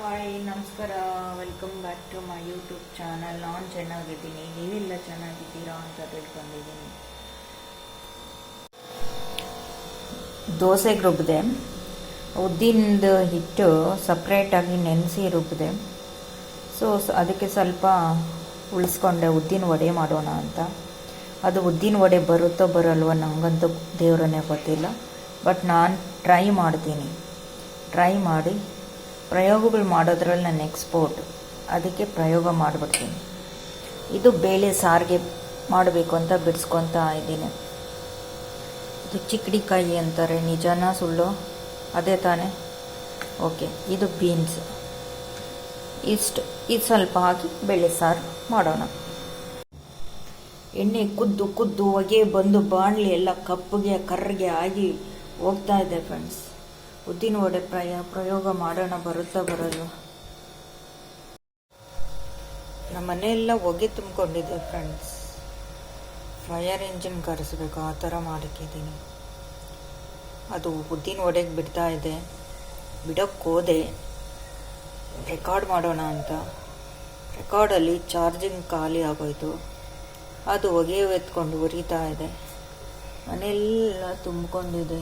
Hi ನಮಸ್ಕಾರ, welcome back to my YouTube channel. ನಾನು ಚೆನ್ನಾಗಿದ್ದೀನಿ, ನೀವೆಲ್ಲ ಚೆನ್ನಾಗಿದ್ದೀರಾ ಅಂತ ತಿಳ್ಕೊಂಡಿದ್ದೀನಿ. ದೋಸೆಗೆ ರುಬ್ಬಿದೆ. ಉದ್ದಿನದ ಹಿಟ್ಟು ಸಪ್ರೇಟಾಗಿ ನೆನೆಸಿ ರುಬ್ಬಿದೆ. ಸೊ ಅದಕ್ಕೆ ಸ್ವಲ್ಪ ಉಳಿಸ್ಕೊಂಡೆ ಉದ್ದಿನ ವಡೆ ಮಾಡೋಣ ಅಂತ. ಅದು ಉದ್ದಿನ ವಡೆ ಬರುತ್ತೋ ಬರಲ್ವೋ ನನಗಂತೂ ದೇವರನ್ನೇ ಗೊತ್ತಿಲ್ಲ. ಬಟ್ ನಾನು ಟ್ರೈ ಮಾಡ್ತೀನಿ. ಟ್ರೈ ಮಾಡಿ ಪ್ರಯೋಗಗಳು ಮಾಡೋದ್ರಲ್ಲಿ ನನ್ನ ಎಕ್ಸ್ಪೋರ್ಟ್. ಅದಕ್ಕೆ ಪ್ರಯೋಗ ಮಾಡಿಬಿಡ್ತೀನಿ. ಇದು ಬೇಳೆ ಸಾರಿಗೆ ಮಾಡಬೇಕು ಅಂತ ಬಿಡಿಸ್ಕೊತಾ ಇದ್ದೀನಿ. ಇದು ಚಿಕ್ಕಡಿಕಾಯಿ ಅಂತಾರೆ, ನಿಜನಾ ಸುಳ್ಳು? ಅದೇ ತಾನೇ. ಓಕೆ, ಇದು ಬೀನ್ಸ್. ಇದು ಸ್ವಲ್ಪ ಹಾಕಿ ಬೇಳೆ ಸಾರು ಮಾಡೋಣ. ಎಣ್ಣೆ ಕುದ್ದು ಕುದ್ದು ಹೊಗೆ ಬಂದು ಬಾಣಲಿ ಎಲ್ಲ ಕಪ್ಪಗೆ ಕರ್ರಗೆ ಆಗಿ ಹೋಗ್ತಾ ಇದೆ ಫ್ರೆಂಡ್ಸ್. ಉದ್ದಿನ ವಡೆ ಪ್ರಯೋಗ ಮಾಡೋಣ, ಬರುತ್ತಾ ಬರಲ್ವ? ನಮ್ಮ ಮನೆಯೆಲ್ಲ ಹೊಗೆ ತುಂಬಿಕೊಂಡಿದೆ ಫ್ರೆಂಡ್ಸ್. ಫೈರ್ ಇಂಜಿನ್ ಕರೆಸ್ಬೇಕು, ಆ ಥರ ಮಾಡಿಟ್ಟಿದ್ದೀನಿ. ಅದು ಉದ್ದಿನ ವಡೆಗೆ ಬಿಡ್ತಾ ಇದೆ. ಬಿಡೋಕ್ಕೆ ಹೋದೆ ರೆಕಾರ್ಡ್ ಮಾಡೋಣ ಅಂತ. ರೆಕಾರ್ಡಲ್ಲಿ ಚಾರ್ಜಿಂಗ್ ಖಾಲಿ ಆಗೋಯ್ತು. ಅದು ಹೊಗೆ ಎತ್ಕೊಂಡು ಉರಿತಾ ಇದೆ. ಮನೆಯೆಲ್ಲ ತುಂಬಿಕೊಂಡಿದೆ.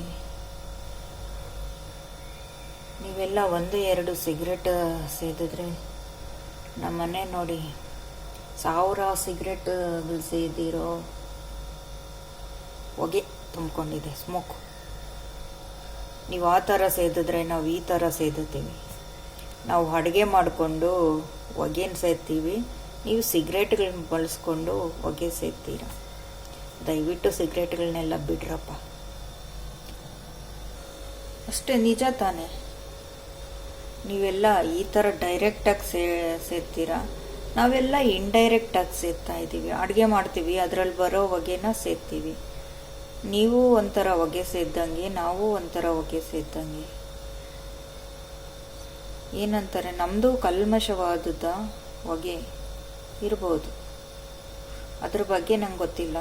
ನೀವೆಲ್ಲ 1-2 ಸಿಗರೇಟ್ ಸೇದಿದ್ರೆ, ನಮ್ಮ ಮನೆ ನೋಡಿ 1000 ಸಿಗರೇಟ್ಗಳು ಸೇದಿರೋ ಹೊಗೆ ತುಂಬಿಕೊಂಡಿದೆ, ಸ್ಮೋಕ್. ನೀವು ಆ ಥರ ಸೇದಿದ್ರೆ ನಾವು ಈ ಥರ ಸೇದುತ್ತೀವಿ. ನಾವು ಅಡುಗೆ ಮಾಡಿಕೊಂಡು ಹೊಗೆನ ಸೇದ್ತೀವಿ, ನೀವು ಸಿಗರೇಟ್ಗಳನ್ನ ಬಳಸ್ಕೊಂಡು ಹೊಗೆ ಸೇದ್ತೀರ. ದಯವಿಟ್ಟು ಸಿಗರೇಟ್ಗಳನ್ನೆಲ್ಲ ಬಿಡ್ರಪ್ಪ. ಅಷ್ಟೇ, ನಿಜ ತಾನೇ? ನೀವೆಲ್ಲ ಈ ಥರ ಡೈರೆಕ್ಟಾಗಿ ಸೇದ್ತೀರಾ, ನಾವೆಲ್ಲ ಇಂಡೈರೆಕ್ಟಾಗಿ ಸೇದ್ತಾ ಇದ್ದೀವಿ. ಅಡುಗೆ ಮಾಡ್ತೀವಿ, ಅದರಲ್ಲಿ ಬರೋ ಹೊಗೆನ ಸೇದ್ತೀವಿ. ನೀವು ಒಂಥರ ಹೊಗೆ ಸೇದ್ದಂಗೆ, ನಾವು ಒಂಥರ ಹೊಗೆ ಸೇದ್ದಂಗೆ. ಏನಂತಾರೆ, ನಮ್ಮದು ಕಲ್ಮಶವಾದ ಹೊಗೆ ಇರ್ಬೋದು. ಅದ್ರ ಬಗ್ಗೆ ನಂಗೆ ಗೊತ್ತಿಲ್ಲ.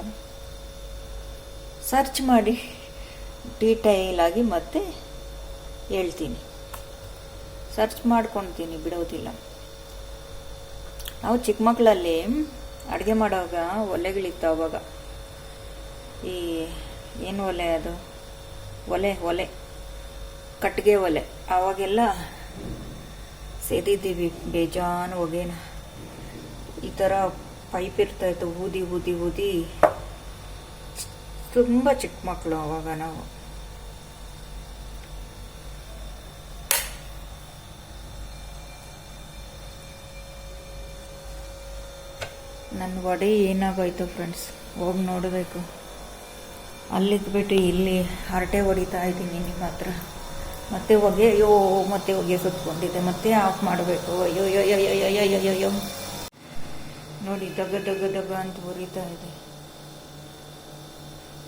ಸರ್ಚ್ ಮಾಡಿ ಡೀಟೇಲ್ ಆಗಿ ಮತ್ತೆ ಹೇಳ್ತೀನಿ. ಸರ್ಚ್ ಮಾಡ್ಕೊಳ್ತೀನಿ, ಬಿಡೋದಿಲ್ಲ. ನಾವು ಚಿಕ್ಕ ಮಕ್ಕಳಲ್ಲಿ ಅಡುಗೆ ಮಾಡುವಾಗ ಒಲೆಗಳಿತ್ತು. ಅವಾಗ ಈ ಏನು ಒಲೆ, ಅದು ಒಲೆ ಕಟ್ಟಿಗೆ ಒಲೆ. ಆವಾಗೆಲ್ಲ ಸೇದಿದ್ದೀವಿ ಬೇಜಾನು ಹೊಗೆನ. ಈ ಥರ ಪೈಪ್ ಇರ್ತಾಯಿತ್ತು, ಊದಿ ಊದಿ ಊದಿ. ತುಂಬ ಚಿಕ್ಕ ಮಕ್ಕಳು ಆವಾಗ ನಾವು. ನನ್ನ ವಡೆ ಏನಾಗೋಯ್ತು ಫ್ರೆಂಡ್ಸ್, ಹೋಗಿ ನೋಡಬೇಕು. ಅಲ್ಲಿದ್ಬಿಟ್ಟು ಇಲ್ಲಿ ಹರಟೆ ಹೊಡಿತಾ ಇದ್ದೀನಿ ನಿಮ್ಮ ಹತ್ರ. ಮತ್ತೆ ಹೊಗೆ, ಮತ್ತೆ ಹೊಗೆ ಸುತ್ಕೊಂಡಿದೆ. ಮತ್ತೆ ಆಫ್ ಮಾಡಬೇಕು. ಅಯ್ಯೋ ನೋಡಿ, ದಗ ದಗ ದಗ ಅಂತ ಉರಿತಾ ಇದೆ.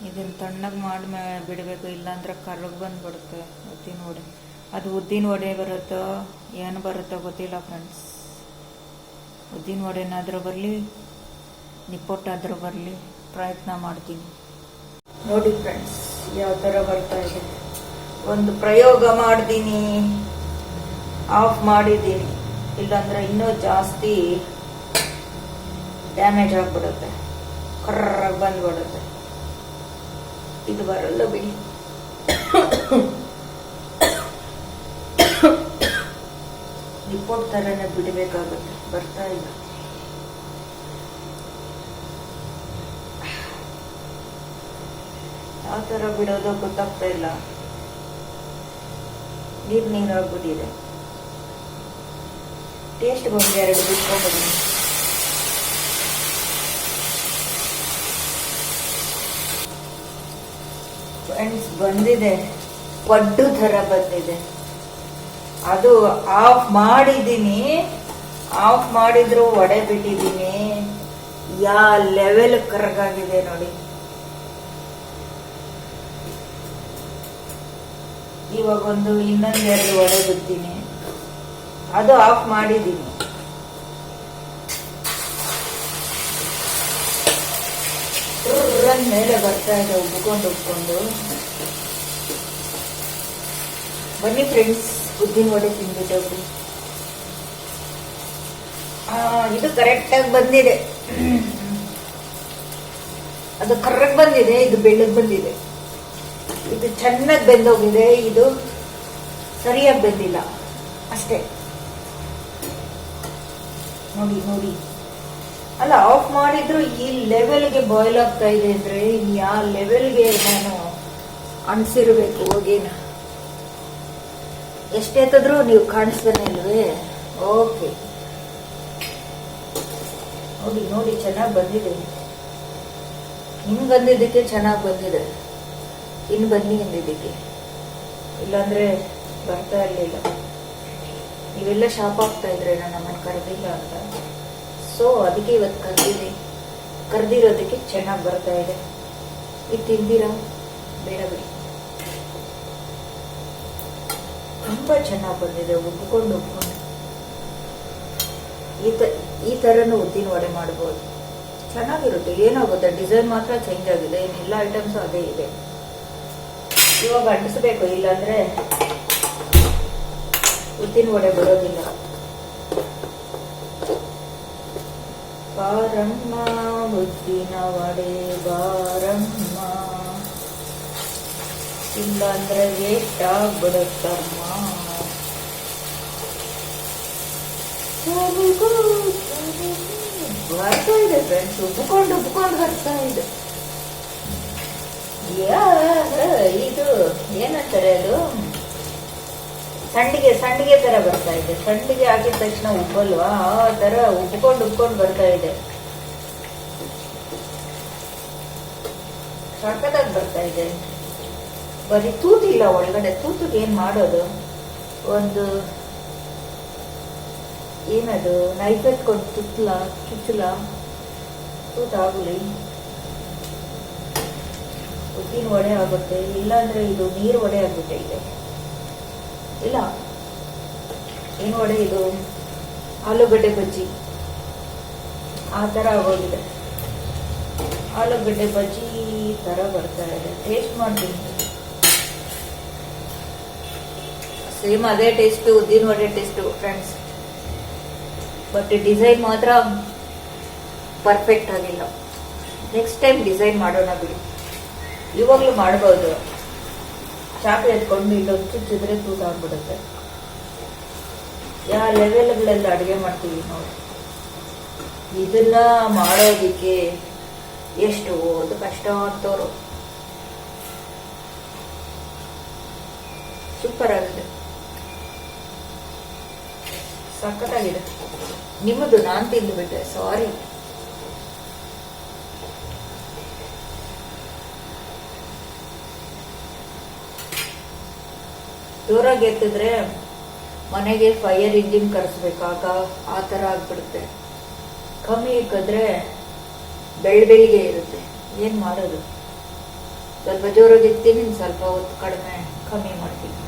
ಇದನ್ನು ತಣ್ಣಗೆ ಮಾಡಿ ಬಿಡಬೇಕು, ಇಲ್ಲಾಂದ್ರೆ ಕರ್ರಗೆ ಬಂದುಬಿಡುತ್ತೆ ಉದ್ದಿನ ವಡೆ. ಅದು ಉದ್ದಿನ ವಡೆ ಬರುತ್ತೋ ಏನು ಬರುತ್ತೋ ಗೊತ್ತಿಲ್ಲ ಫ್ರೆಂಡ್ಸ್. ಉದ್ದಿನ ವಡೆನಾದರೂ ಬರಲಿ, ನಿಪ್ಪೊಟ್ಟಾದರೂ ಬರಲಿ, ಪ್ರಯತ್ನ ಮಾಡ್ತೀನಿ. ನೋಡಿ ಫ್ರೆಂಡ್ಸ್, ಯಾವ ಥರ ಬರ್ತಾ ಇದೆ. ಒಂದು ಪ್ರಯೋಗ ಮಾಡ್ತೀನಿ, ಆಫ್ ಮಾಡಿದ್ದೀನಿ. ಇಲ್ಲಾಂದ್ರೆ ಇನ್ನೂ ಜಾಸ್ತಿ ಡ್ಯಾಮೇಜ್ ಆಗಿಬಿಡುತ್ತೆ, ಕರ್ರಾಗಿ ಬಂದ್ಬಿಡುತ್ತೆ. ಇದು ಬರಲ್ಲ ಬಿಡಿ. ನಿಪ್ಪೊಟ್ಟು ಥರನೇ ಬಿಡಬೇಕಾಗುತ್ತೆ, ಬರ್ತಾ ಇಲ್ಲ. ಯಾವ ಥರ ಬಿಡೋದು ಗೊತ್ತಾಗ್ತಾ ಇಲ್ಲ. ನೀರಾಗ್ಬಿಟ್ಟಿದೆ. ಟೇಸ್ಟ್ ಬಂದು 2 ಬಿಟ್ಕೊಂಡ್ಬಿಡಿ. ಫ್ರೆಂಡ್ಸ್, ಬಂದಿದೆ, ಪಡ್ಡು ಥರ ಬಂದಿದೆ. ಅದು ಆಫ್ ಮಾಡಿದ್ದೀನಿ. ಆಫ್ ಮಾಡಿದ್ರು ವಡೆ ಬಿಟ್ಟಿದ್ದೀನಿ. ಯಾವ ಲೆವೆಲ್ ಕರ್ಗಾಗಿದೆ ನೋಡಿ. ಇವಾಗ ಇನ್ನೊಂದೆರಡು ವಡೆ ಬಿಡ್ತೀನಿ. ಅದು ಆಫ್ ಮಾಡಿದ್ದೀನಿ. ಮೇಲೆ ಬರ್ತಾ ಇದೆ, ಉಬ್ಕೊಂಡು. ಬನ್ನಿ ಫ್ರೆಂಡ್ಸ್, ಉದ್ದಿನ ವಡೆ ತಿಂದ್ಬಿಟ್ಟೋಗ್ರಿ. ಇದು ಕರೆಕ್ಟಾಗಿ ಬಂದಿದೆ. ಅದು ಕರ್ರಗೆ ಬಂದಿದೆ, ಇದು ಬೆಳ್ಳಗೆ ಬಂದಿದೆ. ಇದು ಚೆನ್ನಾಗಿ ಬೆಂದೋಗಿದೆ, ಇದು ಸರಿಯಾಗಿ ಬೆಂದಿಲ್ಲ ಅಷ್ಟೇ. ನೋಡಿ ನೋಡಿ, ಅಲ್ಲ ಆಫ್ ಮಾಡಿದ್ರು ಈ ಲೆವೆಲ್ಗೆ ಬಾಯ್ಲ್ ಆಗ್ತಾ ಇದೆ ಅಂದ್ರೆ ಯಾವ ಲೆವೆಲ್ಗೆ ನಾನು ಅನ್ಸಿರ್ಬೇಕು ಹೋಗೇನ. ಎಷ್ಟೆತ್ತಿದ್ರು ನೀವು ಕಾಣಿಸ್ತಾನೆ ಇಲ್ವೇ? ಓಕೆ, ನೋಡಿ ನೋಡಿ, ಚೆನ್ನಾಗಿ ಬಂದಿದೆ. ನಿಮ್ಗೆ ಬಂದಿದ್ದಕ್ಕೆ ಚೆನ್ನಾಗಿ ಬಂದಿದೆ, ಇನ್ನು ಬನ್ನಿ ಅಂದಿದ್ದಕ್ಕೆ, ಇಲ್ಲಾಂದ್ರೆ ಬರ್ತಾ ಇರಲಿಲ್ಲ. ನೀವೆಲ್ಲ ಶಾಪ್ ಆಗ್ತಾ ಇದ್ರೆ ನಾನು ನಮ್ಮನ್ನು ಕರೆದಿಲ್ಲ ಅಂತ. ಸೊ ಅದಕ್ಕೆ ಇವತ್ತು ಕರೆದಿರೋದಕ್ಕೆ ಚೆನ್ನಾಗಿ ಬರ್ತಾ ಇದೆ. ಇದು ತಿಂದಿರಾ? ಬೇಡ ಬಿಡಿ, ತುಂಬಾ ಚೆನ್ನಾಗಿ ಬಂದಿದೆ. ಉಬ್ಕೊಂಡು ಈ ತರನು ಉದ್ದಿನ ವಡೆ ಮಾಡಬಹುದು, ಚೆನ್ನಾಗಿರುತ್ತೆ. ಏನಾಗುತ್ತೆ, ಡಿಸೈನ್ ಮಾತ್ರ ಚೇಂಜ್ ಆಗಿದೆ, ಏನೆಲ್ಲ ಐಟಮ್ಸ್ ಅದೇ ಇದೆ. ಇವಾಗ ಅಂಟಿಸ್ಬೇಕು, ಇಲ್ಲಾಂದ್ರೆ ಉದ್ದಿನ ವಡೆ ಬರೋದಿಲ್ಲ. ಬಾರಮ್ಮ ಉದ್ದಿನ ವಡೆ ಬಾರಮ್ಮ, ಇಲ್ಲಾಂದ್ರೆ ವೇಸ್ಟ್ ಆಗ್ಬಿಡುತ್ತಮ್ಮ. ಬರ್ತಾ ಇದೆ ಫ್ರೆಂಡ್ಸ್, ಉಬ್ಕೊಂಡು ಬರ್ತಾ ಇದೆ. ಇದು ಏನಂತಾರೆ, ಅದು ಸಂಡಿಗೆ ತರ ಬರ್ತಾ ಇದೆ. ಸಂಡಿಗೆ ಹಾಕಿದ ತಕ್ಷಣ ಉಬ್ಬಲ್ವಾ, ಆ ತರ ಉಬ್ಕೊಂಡು ಬರ್ತಾ ಇದೆ. ಸಖತ್ತಾಗಿ ಬರ್ತಾ ಇದೆ. ಬರೀ ತೂತಿಲ್ಲ ಒಳಗಡೆ. ತೂತಿಗೆ ಏನ್ ಮಾಡೋದು, ಒಂದು ಏನದು ನೈಫ್ ಎತ್ಕೊಂಡು ಚುಚ್ಚಲ ತೂತಾಗಲಿ, ಉದ್ದಿನ ವಡೆ ಆಗುತ್ತೆ. ಇಲ್ಲಾಂದ್ರೆ ಇದು ನೀರು ವಡೆ ಆಗ್ಬಿಟ್ಟೈತೆ. ಇಲ್ಲ, ಏನು ವಡೆ ಇದು, ಆಲೂಗಡ್ಡೆ ಬಜ್ಜಿ ಆ ತರ ಆಗೋಗಿದೆ. ಆಲೂಗಡ್ಡೆ ಬಜ್ಜಿ ತರ ಬರ್ತಾ ಇದೆ. ಟೇಸ್ಟ್ ಮಾಡ್ತೀನಿ, ಸೇಮ್ ಅದೇ ಟೇಸ್ಟ್, ಉದ್ದಿನ vada taste friends. But design ಮಾತ್ರ ಪರ್ಫೆಕ್ಟ್ ಆಗಿಲ್ಲ. ನೆಕ್ಸ್ಟ್ ಟೈಮ್ ಡಿಸೈನ್ ಮಾಡೋಣ ಬಿಡಿ. ಇವಾಗ್ಲೂ ಮಾಡಬಹುದು. ಚಾಕು ಎತ್ಕೊಂಡು ಇಲ್ಲೊಂದು ಚುಚ್ಚಿದ್ರೆ ತೂತಾಗ್ಬಿಡುತ್ತೆ. ಯಾವ ಲೆವೆಲ್ಗಳೆಲ್ಲ ಅಡುಗೆ ಮಾಡ್ತೀವಿ ನೋಡಿ. ಇದನ್ನ ಮಾಡೋದಿಕ್ಕೆ ಎಷ್ಟು ಒಂದು ಕಷ್ಟ ಅಂತವ್ರು. ಸೂಪರ್ ಆಗಿದೆ, ಸಖತ್ತಾಗಿದೆ. ನಿಮ್ಮದು ನಾನು ತಿಂದುಬಿಟ್ಟೆ, ಸಾರಿ. ಜೋರಾಗಿ ಎತ್ತಿದ್ರೆ ಮನೆಗೆ ಫೈರ್ ಇಂಜಿನ್ ಕರೆಸ್ಬೇಕಾಗ ಆ ತರ ಆಗ್ಬಿಡುತ್ತೆ. ಕಮ್ಮಿ ಇಕ್ಕಿದ್ರೆ ಬೆಳ್ಳಿಗೆ ಇರುತ್ತೆ. ಏನ್ ಮಾಡೋದು, ಸ್ವಲ್ಪ ಜೋರಾಗಿ ಇರ್ತೀನಿ, ಸ್ವಲ್ಪ ಹೊತ್ತು ಕಮ್ಮಿ ಮಾಡ್ತೀನಿ.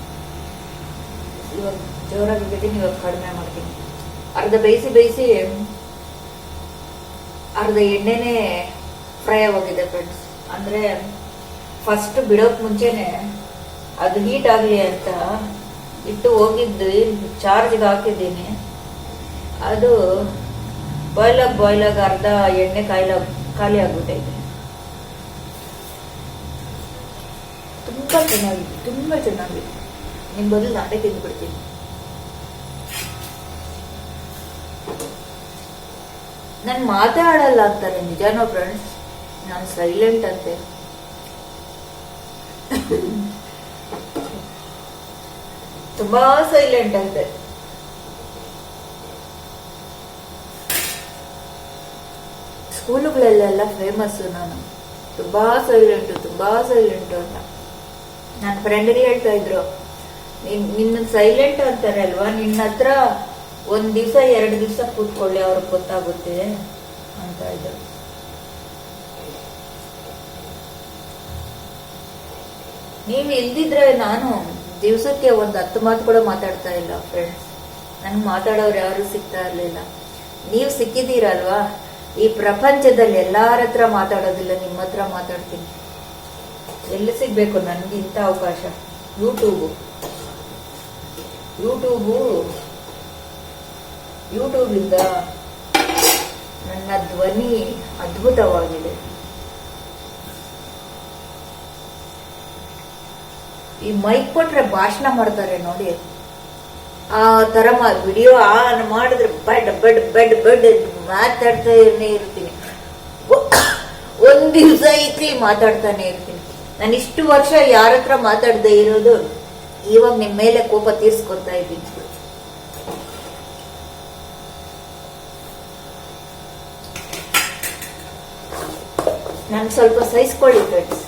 ಇವಾಗ ಜೋರಾಗಿ ಇದ್ದೀನಿ, ಇವಾಗ ಕಡಿಮೆ ಮಾಡ್ತೀನಿ. ಅರ್ಧ ಬೇಯಿಸಿ ಅರ್ಧ ಎಣ್ಣೆನೆ ಫ್ರೈ ಆಗೋಗಿದೆ ಫ್ರೆಂಡ್ಸ್. ಅಂದ್ರೆ ಫಸ್ಟ್ ಬಿಡೋಕ್ ಮುಂಚೆನೆ ಅದು ಹೀಟ್ ಆಗಲಿ ಅಂತ ಇಟ್ಟು ಹೋಗಿದ್ದು ಚಾರ್ಜ್ಗೆ ಹಾಕಿದ್ದೀನಿ. ಅದು ಬಾಯ್ಲ್ ಆಗಿ ಅರ್ಧ ಎಣ್ಣೆ ಖಾಲಿ ಆಗ್ಬಿಟ್ಟೈತೆ. ತುಂಬಾ ಚೆನ್ನಾಗಿದೆ. ನಿಮ್ ಬದಲು ನಾನೇ ತಿಂದ್ಬಿಡ್ತೀನಿ. ನಾನು ಮಾತಾಡಲ್ಲ ಅಂತಾರೆ, ನಿಜಾನೋ ಫ್ರೆಂಡ್ಸ್? ನಾನು ಸೈಲೆಂಟ್ ಅಂತೆ. ತುಂಬಾ ಸೈಲೆಂಟ್ ಅಂತೆ. ಸ್ಕೂಲುಗಳಲ್ಲೆಲ್ಲ ಫೇಮಸ್ ನಾನು ತುಂಬಾ ಸೈಲೆಂಟ್ ಅಂತ. ನನ್ನ ಫ್ರೆಂಡ್ಗೆ ಹೇಳ್ತಾ ಇದ್ರು, ನಿನ್ನ ಸೈಲೆಂಟ್ ಅಂತಾರೆ ಅಲ್ವಾ, ನಿನ್ನ ಹತ್ರ 1 ದಿವಸ 2 ದಿವಸ ಕೂತ್ಕೊಳ್ಳಿ, ಅವ್ರಿಗೆ ಗೊತ್ತಾಗುತ್ತೆ ಅಂತ ಇದ್ರು. ನೀವು ಇಲ್ದಿದ್ರೆ ನಾನು ದಿವಸಕ್ಕೆ 10 ಮಾತು ಕೂಡ ಮಾತಾಡ್ತಾ ಇಲ್ಲ ಫ್ರೆಂಡ್ಸ್. ನನ್ಗೆ ಮಾತಾಡೋರು ಯಾರು ಸಿಗ್ತಾ ಇರ್ಲಿಲ್ಲ. ನೀವು ಸಿಕ್ಕಿದ್ದೀರಲ್ವಾ, ಈ ಪ್ರಪಂಚದಲ್ಲಿ ಎಲ್ಲಾರ ಹತ್ರ ಮಾತಾಡೋದಿಲ್ಲ, ನಿಮ್ಮ ಹತ್ರ ಮಾತಾಡ್ತೀನಿ. ಎಲ್ಲಿ ಸಿಗ್ಬೇಕು ನನ್ಗೆ ಇಂಥ ಅವಕಾಶ? ಯೂಟ್ಯೂಬಿಂದ ನನ್ನ ಧ್ವನಿ ಅದ್ಭುತವಾಗಿದೆ. ಈ ಮೈಕ್ ಕೊಟ್ರೆ ಭಾಷಣ ಮಾಡ್ತಾರೆ ನೋಡಿ, ಆ ತರ ವಿಡಿಯೋ ಆನ್ ಮಾಡಿದ್ರೆ ಬೆಡ್ ಬೆಡ್ ಬೆಡ್ ಬೆಡ್ ಮಾತಾಡ್ತಾನೆ ಇರ್ತೀನಿ. ಒಂದ್ ದಿವ್ಸ ಐತಿ ಮಾತಾಡ್ತಾನೆ ಇರ್ತೀನಿ. ನಾನು ಇಷ್ಟು ವರ್ಷ ಯಾರ ಹತ್ರ ಮಾತಾಡದೆ ಇರೋದು ಇವಾಗ ನಿಮ್ ಮೇಲೆ ಕೋಪ ತೀರ್ಸ್ಕೊತಾ ಇದ್ದೀನಿ. ನನ್ ಸ್ವಲ್ಪ ಸಹಿಸ್ಕೊಳ್ಳಿ ಫ್ರೆಂಡ್ಸ್.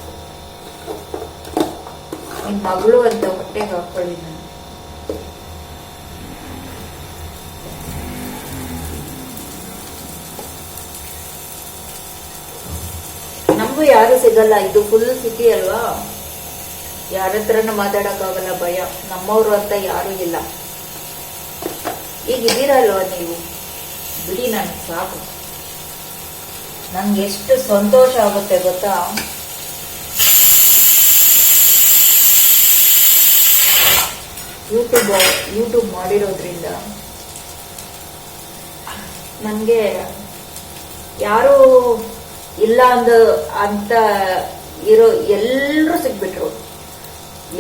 ನಿನ್ ಮಗಳು ಅಂತ ಹೊಟ್ಟೆಗೆ ಹಾಕೊಳ್ಳಿ. ನಾನು ನಮಗೂ ಯಾರು ಸಿಗಲ್ಲ, ಇದು ಫುಲ್ ಸಿಟಿ ಅಲ್ವಾ, ಯಾರ ಹತ್ರನೂ ಮಾತಾಡಕ್ಕಾಗಲ್ಲ, ಭಯ. ನಮ್ಮವ್ರು ಅಂತ ಯಾರು ಇಲ್ಲ. ಈಗ ಇದೀರಲ್ವಾ ನೀವು, ಬಿಡಿ, ನನ್ಗೆ ಸಾಕು. ನಂಗೆ ಎಷ್ಟು ಸಂತೋಷ ಆಗುತ್ತೆ ಗೊತ್ತಾ. ಯೂಟ್ಯೂಬ್ ಮಾಡಿರೋದ್ರಿಂದ ನನಗೆ ಯಾರು ಇಲ್ಲ ಅಂತ ಇರೋ ಎಲ್ಲರೂ ಸಿಗ್ಬಿಟ್ರು.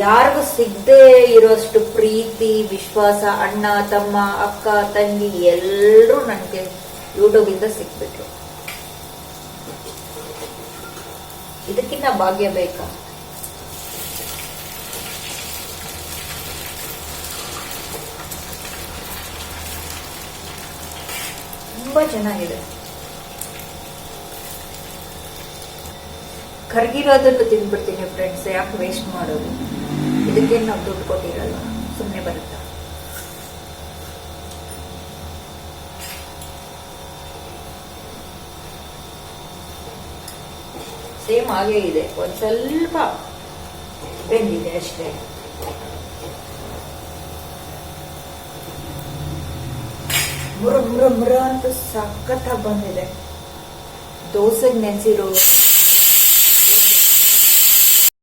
ಯಾರಿಗೂ ಸಿಗದೆ ಇರೋಷ್ಟು ಪ್ರೀತಿ, ವಿಶ್ವಾಸ, ಅಣ್ಣ ತಮ್ಮ ಅಕ್ಕ ತಂಗಿ ಎಲ್ಲರೂ ನನಗೆ ಯೂಟ್ಯೂಬ್ ಇಂದ ಸಿಕ್ಬಿಟ್ರು. ಇದಕ್ಕಿಂತ ಭಾಗ್ಯ ಬೇಕಾ? ತುಂಬಾ ಚೆನ್ನಾಗಿದೆ. ಕರ್ಗಿರೋದನ್ನು ತಿಂದ್ಬಿಡ್ತೀನಿ ಫ್ರೆಂಡ್ಸ್, ಯಾಕೆ ವೇಸ್ಟ್ ಮಾಡೋದು? ಇದಕ್ಕೇನು ನಾವು ದುಡ್ಡು ಕೊಟ್ಟಿರಲ್ಲ, ಸುಮ್ಮನೆ ಬರುತ್ತಾ. ಸೇಮ್ ಹಾಗೇ ಇದೆ, ಒಂದ್ ಸ್ವಲ್ಪ ಬೆಂದಿದೆ ಅಷ್ಟೇ. ಮುರ ಮುರ ಮುರ ಅಂತ ಸಖತ್ತಾಗಿ ಬಂದಿದೆ. ದೋಸೆಗೆ ನೆನೆಸಿರೋ